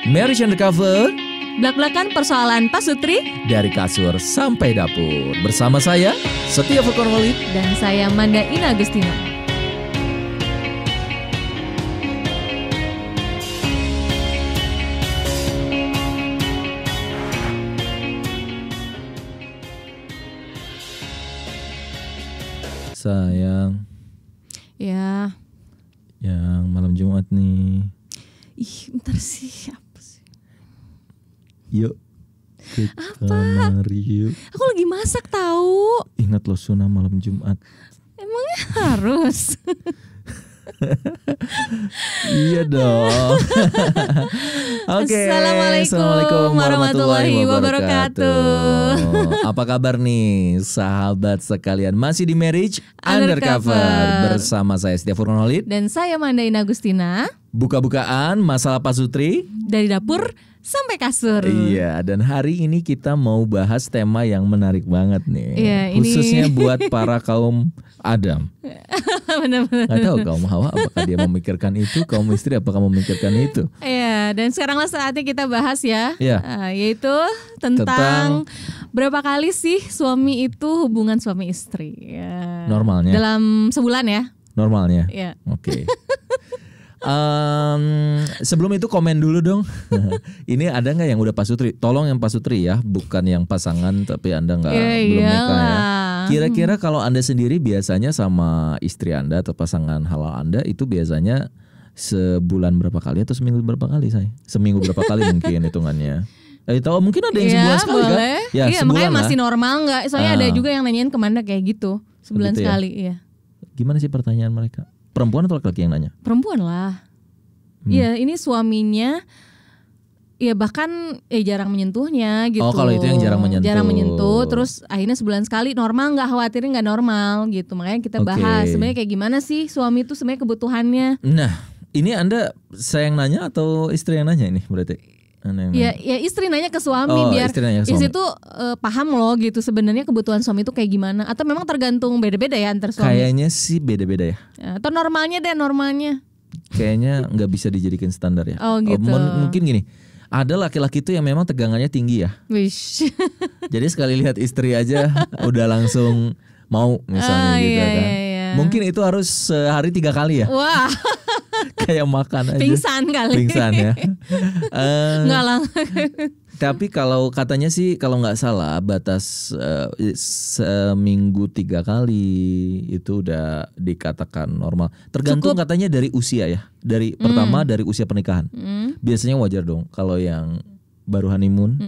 Marriage Undercover, Blak-blakan persoalan Pak Sutri dari kasur sampai dapur. Bersama saya, Setia Furkonwali. dan saya Manda Ina Agustina. Sayang, Ya, yang malam Jumat nih. bentar sih, apa sih? Yuk ke kamar yuk. Aku lagi masak tahu. Ingat lo sunnah malam Jumat. Emangnya harus? Iya dong. Oke. Assalamualaikum warahmatullahi wabarakatuh. Apa kabar nih sahabat sekalian? Masih di Marriage Undercover. Undercover bersama saya Setia Furkonwali. Dan saya Manda Ina Agustina Buka-bukaan masalah Pak Sutri. dari dapur sampai kasur. Iya, dan hari ini kita mau bahas tema yang menarik banget nih. Iya, ini- Khususnya buat para kaum Adam. Benar-benar. Gak tahu kaum Hawa apakah dia memikirkan itu, kaum istri apakah memikirkan itu. Iya, dan sekaranglah saatnya kita bahas ya. Iya. Yaitu tentang berapa kali sih suami itu hubungan suami istri. Ya. Normalnya. Dalam sebulan ya. Normalnya. Iya. Oke. Sebelum itu komen dulu dong. Ini ada nggak yang udah Pak Sutri? Tolong yang Pak Sutri ya, bukan yang pasangan tapi Anda nggak belum nikah ya. Iyalah. Kira-kira kalau Anda sendiri biasanya sama istri Anda atau pasangan halal Anda itu biasanya sebulan berapa kali atau seminggu berapa kali saya? Seminggu berapa kali mungkin hitungannya? Tahu mungkin ada yang sebulan Iya, sekali boleh. kan? Ya, Iya, sebulan makanya lah. masih normal nggak? Soalnya ada Ah. juga yang nanyain kemana kayak gitu. Sebulan Begitu ya? sekali, iya. Gimana sih pertanyaan mereka? Perempuan atau laki-laki yang nanya? Perempuan lah. Iya, ini suaminya ya bahkan jarang menyentuhnya gitu. Oh, kalau itu yang jarang menyentuh. Jarang menyentuh, terus akhirnya sebulan sekali normal nggak, khawatirin nggak normal gitu. Makanya kita Oke. bahas sebenarnya kayak gimana sih suami itu sebenarnya kebutuhannya. Nah, ini Anda saya yang nanya atau istri yang nanya ini berarti? Anda yang Ya, nanya. ya istri nanya ke suami Oh, biar istri nanya ke istri suami. tuh paham loh gitu sebenarnya kebutuhan suami itu kayak gimana, atau memang tergantung beda-beda ya antar suami. Kayaknya sih beda-beda ya. Atau normalnya deh, normalnya. Kayaknya nggak bisa dijadikan standar ya. Oh, gitu. Mungkin gini. Ada laki-laki tuh yang memang tegangannya tinggi ya. Wish. Jadi sekali lihat istri aja udah langsung mau misalnya gitu iya, kan. iya. Mungkin itu harus sehari 3 kali ya. Wah, Kayak makan aja. pingsan kali. Pingsan ya. Enggak lah. Tapi kalau katanya sih kalau nggak salah batas seminggu 3 kali itu udah dikatakan normal. Tergantung Cukup. katanya dari usia ya. Dari pertama dari usia pernikahan. Biasanya wajar dong kalau yang baru honeymoon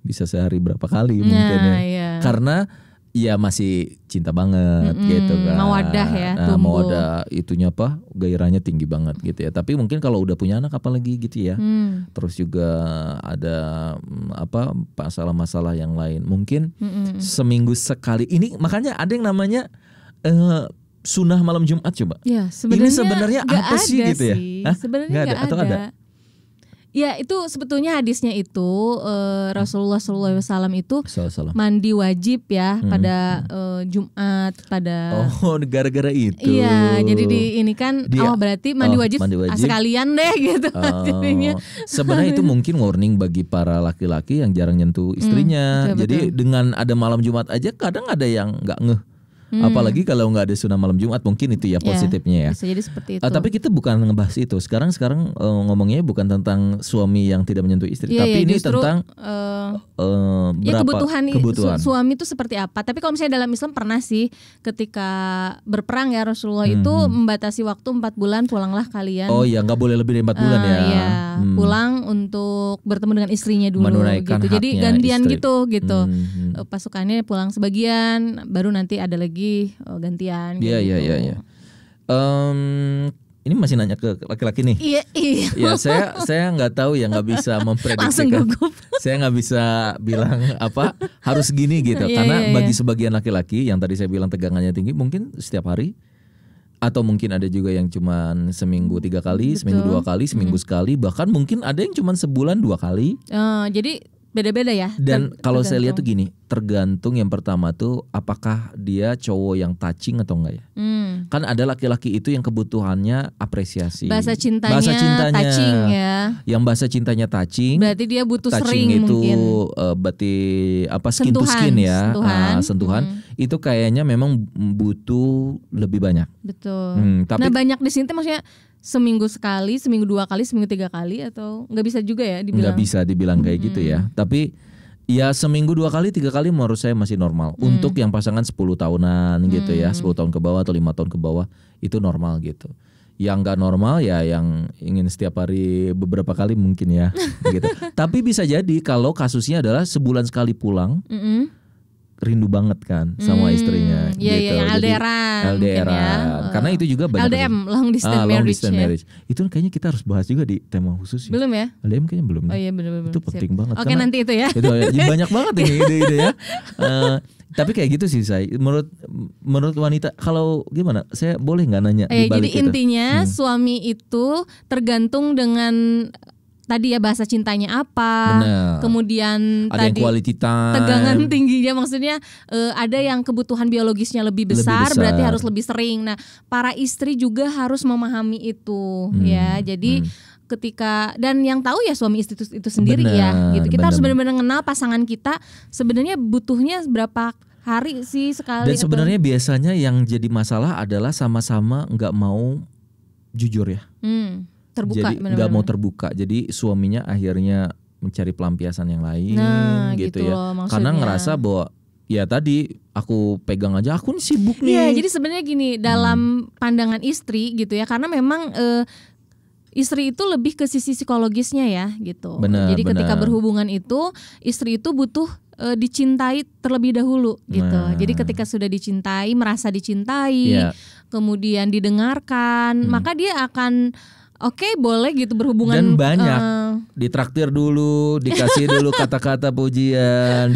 bisa sehari berapa kali mungkin ya. Iya. Karena ya masih cinta banget gitu kan. Mawadah ya, Nah, tumbuh. mawadah itunya apa? Gairahnya tinggi banget gitu ya. Tapi mungkin kalau udah punya anak apalagi gitu ya. Terus juga ada masalah-masalah yang lain. Mungkin seminggu sekali. Ini makanya ada yang namanya sunnah malam Jumat coba. Ya, Ini sebenarnya nggak apa sih ada gitu ya? Hah? Sebenarnya Nggak nggak ada atau ada? Ya itu sebetulnya hadisnya itu Rasulullah SAW itu Salah. mandi wajib ya pada Jumat, pada Oh, gara-gara itu. Iya, jadi ini kan berarti mandi wajib, mandi wajib. sekalian deh gitu. Jadinya. Sebenarnya itu mungkin warning bagi para laki-laki yang jarang nyentuh istrinya. betul, Jadi dengan ada malam Jumat aja kadang ada yang nggak ngeh. Apalagi kalau nggak ada sunnah malam Jumat mungkin itu ya positifnya ya. Bisa jadi seperti itu. Tapi kita bukan ngebahas itu. Sekarang ngomongnya bukan tentang suami yang tidak menyentuh istri, Iya, tapi iya, ini justru, tentang ya berapa kebutuhan suami itu seperti apa. Tapi kalau misalnya dalam Islam pernah sih ketika berperang ya Rasulullah itu membatasi waktu 4 bulan, pulanglah kalian. Oh ya, nggak boleh lebih dari 4 bulan ya. Iya, pulang untuk bertemu dengan istrinya dulu Menunaikan gitu. Jadi haknya gantian istri. gitu. Pasukannya pulang sebagian, baru nanti ada lagi gantian. Iya. Ini masih nanya ke laki-laki nih. Iya. Ya saya nggak tahu ya, nggak bisa Langsung memprediksikan. gugup. Saya nggak bisa bilang harus gini gitu. Iya, Karena iya. bagi sebagian laki-laki yang tadi saya bilang tegangannya tinggi, mungkin setiap hari. Atau mungkin ada juga yang cuman seminggu 3 kali, seminggu 2 kali, seminggu sekali. Bahkan mungkin ada yang cuman sebulan 2 kali. Jadi beda-beda ya. Dan kalau saya lihat tuh tergantung. gini, tergantung yang pertama tuh apakah dia cowok yang touching atau enggak ya. Kan ada laki-laki itu yang kebutuhannya apresiasi. Bahasa cintanya touching ya. Yang bahasa cintanya touching. Berarti dia butuh Touching sering itu mungkin. berarti apa, skin to skin ya. Sentuhan. Itu kayaknya memang butuh lebih banyak. Betul. Tapi Nah banyak di sini tuh maksudnya seminggu sekali, seminggu 2 kali, seminggu 3 kali atau nggak bisa juga ya dibilang? nggak bisa dibilang kayak gitu ya. Tapi ya seminggu 2 kali 3 kali menurut saya masih normal. Untuk yang pasangan 10 tahunan gitu ya, 10 tahun ke bawah atau 5 tahun ke bawah itu normal gitu. Yang nggak normal ya yang ingin setiap hari beberapa kali mungkin ya gitu. Tapi bisa jadi kalau kasusnya adalah sebulan sekali pulang, rindu banget kan sama istrinya Iya, gitu. iya, yang Jadi, LDRan mungkin ya. Karena itu juga banyak LDM, long distance long marriage distance ya. marriage. Itu kayaknya kita harus bahas juga di tema khusus ya. Belum ya? LDM kayaknya belum. Oh iya benar-benar. Itu penting banget. Oke karena nanti itu ya. itu ya, banyak banget ini ide-ide ya. Tapi kayak gitu sih saya. Menurut wanita kalau gimana? Saya boleh nggak nanya di Jadi balik itu? intinya suami itu tergantung dengan tadi ya bahasa cintanya apa. Benar. Kemudian Ada yang tadi quality time. tegangan tingginya maksudnya ada yang kebutuhan biologisnya lebih besar, berarti harus lebih sering. Nah, para istri juga harus memahami itu ya. Jadi ketika dan yang tahu ya suami istri itu sendiri ya gitu. Kita harus benar-benar kenal pasangan kita sebenarnya butuhnya berapa hari sih sekali. Dan sebenarnya biasanya yang jadi masalah adalah sama-sama nggak mau jujur ya. Terbuka, jadi nggak mau terbuka. Jadi suaminya akhirnya mencari pelampiasan yang lain gitu ya. Loh, karena ngerasa bahwa ya tadi aku pegang aja aku nih sibuk nih. Iya, jadi sebenarnya gini dalam pandangan istri gitu ya. Karena memang istri itu lebih ke sisi psikologisnya ya gitu. Jadi ketika berhubungan itu istri itu butuh dicintai terlebih dahulu gitu. Jadi ketika sudah dicintai, merasa dicintai, kemudian didengarkan, maka dia akan oke, boleh gitu berhubungan. Dan banyak ditraktir dulu, dikasih dulu kata-kata pujian,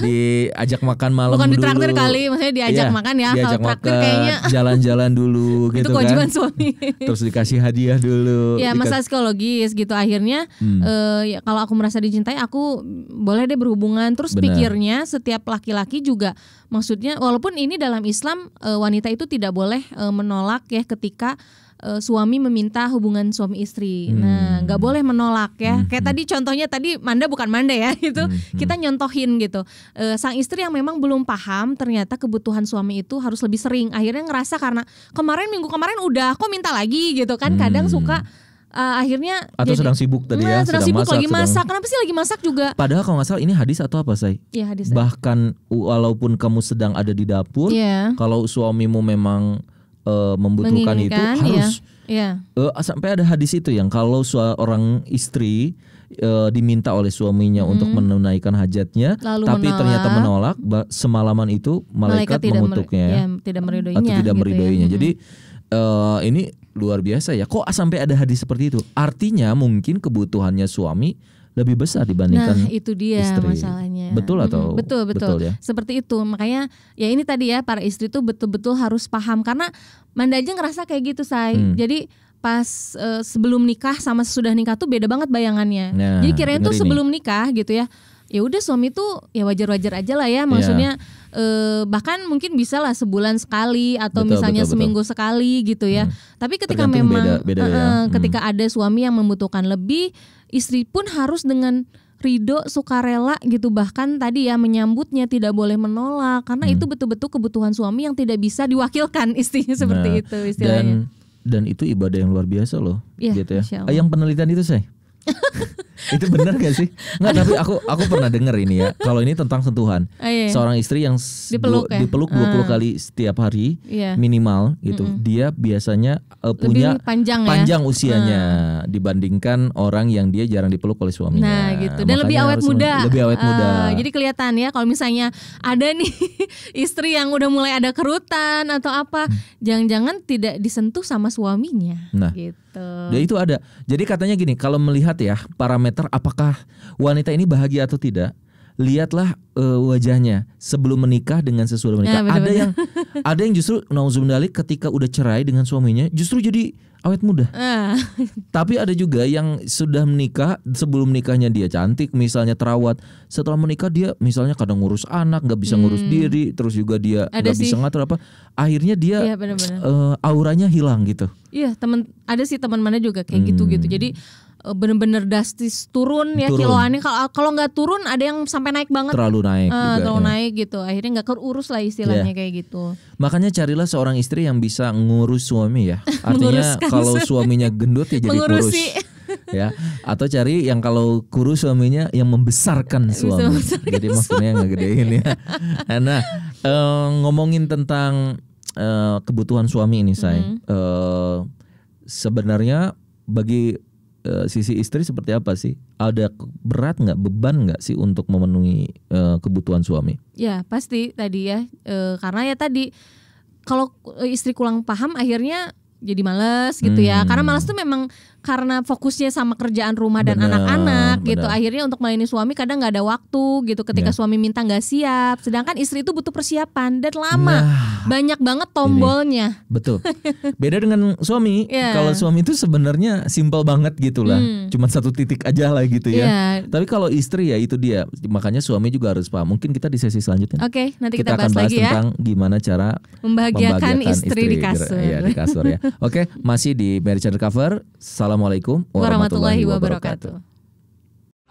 diajak makan malam bukan dulu. Bukan ditraktir kali, maksudnya diajak makan ya. Diajak kalau traktir makan, kayaknya jalan-jalan dulu gitu itu kan. kewajiban suami. Terus dikasih hadiah dulu. Ya masalah psikologis gitu akhirnya ya, kalau aku merasa dicintai aku boleh deh berhubungan. Terus pikirnya setiap laki-laki juga maksudnya walaupun ini dalam Islam wanita itu tidak boleh menolak ya ketika suami meminta hubungan suami istri. Nah, nggak boleh menolak ya. Kayak tadi contohnya tadi Manda bukan Manda ya, itu kita nyontohin gitu. Sang istri yang memang belum paham ternyata kebutuhan suami itu harus lebih sering. Akhirnya ngerasa karena minggu kemarin udah kok minta lagi gitu kan. Kadang suka akhirnya atau sedang sibuk tadi ya, sedang sibuk lagi masak. Kenapa sih lagi masak juga? Padahal kalau nggak salah ini hadis atau apa say? Iya hadis. Bahkan walaupun kamu sedang ada di dapur, kalau suamimu memang membutuhkan itu harus sampai ada hadis itu yang kalau seorang istri diminta oleh suaminya untuk menunaikan hajatnya tapi ternyata menolak semalaman itu malaikat mengutuknya tidak meridhoinya atau tidak meridhoinya. Ya. Jadi ini luar biasa ya, kok sampai ada hadis seperti itu, artinya mungkin kebutuhannya suami lebih besar dibandingkan itu dia istri. Masalahnya. Betul atau betul ya? Seperti itu. Makanya ya ini tadi ya para istri tuh betul-betul harus paham karena Manda aja ngerasa kayak gitu say. Jadi pas sebelum nikah sama sesudah nikah tuh beda banget bayangannya. Nah, jadi kirain tuh sebelum nikah gitu ya. Ya udah suami tuh ya wajar-wajar aja lah ya. Maksudnya bahkan mungkin bisa lah sebulan sekali atau misalnya seminggu sekali gitu ya. Tapi ketika tergantung memang beda ya. ketika ada suami yang membutuhkan lebih, istri pun harus dengan ridho, sukarela gitu. Bahkan tadi ya menyambutnya, tidak boleh menolak karena itu betul-betul kebutuhan suami yang tidak bisa diwakilkan istrinya seperti itu istilahnya. Dan itu ibadah yang luar biasa loh, gitu ya. Yang penelitian itu saya. Itu benar gak sih? Nggak, tapi aku pernah dengar ini ya. Kalau ini tentang sentuhan. Seorang istri yang dipeluk 20 kali setiap hari minimal gitu. Dia biasanya punya panjang usianya dibandingkan orang yang dia jarang dipeluk oleh suaminya. Nah, gitu. Dan lebih awet muda. Jadi kelihatan ya kalau misalnya ada nih istri yang udah mulai ada kerutan atau apa, jangan-jangan tidak disentuh sama suaminya. Nah, gitu. Ya itu ada. Jadi katanya gini, kalau melihat ya parameter apakah wanita ini bahagia atau tidak, lihatlah wajahnya sebelum menikah dengan sesudah menikah. Ya, bener-bener. Ada yang justru nauzubillah ketika udah cerai dengan suaminya justru jadi awet muda. Tapi ada juga yang sudah menikah, sebelum menikahnya dia cantik, misalnya terawat. Setelah menikah dia misalnya kadang ngurus anak, nggak bisa ngurus diri, terus juga dia nggak bisa ngatur apa. Akhirnya dia auranya hilang gitu. Iya, ada sih teman mana juga kayak gitu. Jadi bener-bener drastis turun ya kiloannya. Kalau nggak turun ada yang sampai naik banget. Terlalu naik juga. Terlalu naik gitu. Akhirnya nggak keurus lah istilahnya kayak gitu. Makanya carilah seorang istri yang bisa ngurus suami ya. Artinya kalau suaminya gendut ya jadi kurus. Ya, atau cari yang kalau kurus suaminya yang membesarkan suami. Jadi maksudnya ngegedein ya. Nah, ngomongin tentang kebutuhan suami ini saya. Sebenarnya bagi sisi istri seperti apa sih? Ada berat nggak, beban nggak sih untuk memenuhi kebutuhan suami? Ya pasti tadi ya, karena ya tadi kalau istri kurang paham akhirnya jadi malas gitu ya. Karena malas tuh memang karena fokusnya sama kerjaan rumah dan anak-anak gitu. Akhirnya untuk melayani suami kadang nggak ada waktu gitu. Ketika suami minta nggak siap. Sedangkan istri itu butuh persiapan dan lama. Banyak banget tombolnya. Betul. Beda dengan suami. Kalau suami itu sebenarnya simpel banget gitu lah. Cuma satu titik aja lah gitu ya. Tapi kalau istri ya itu dia. Makanya suami juga harus paham. Mungkin kita di sesi selanjutnya. Oke, nanti kita bahas akan bahas lagi tentang gimana cara membahagiakan istri di kasur. Ya, di kasur ya. Oke, masih di Marriage Undercover. Assalamualaikum warahmatullahi wabarakatuh.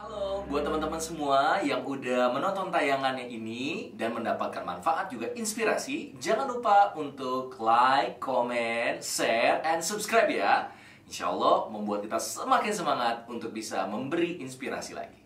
Halo buat teman-teman semua yang udah menonton tayangannya ini dan mendapatkan manfaat juga inspirasi, jangan lupa untuk like, comment, share, and subscribe ya. Insya Allah membuat kita semakin semangat untuk bisa memberi inspirasi lagi.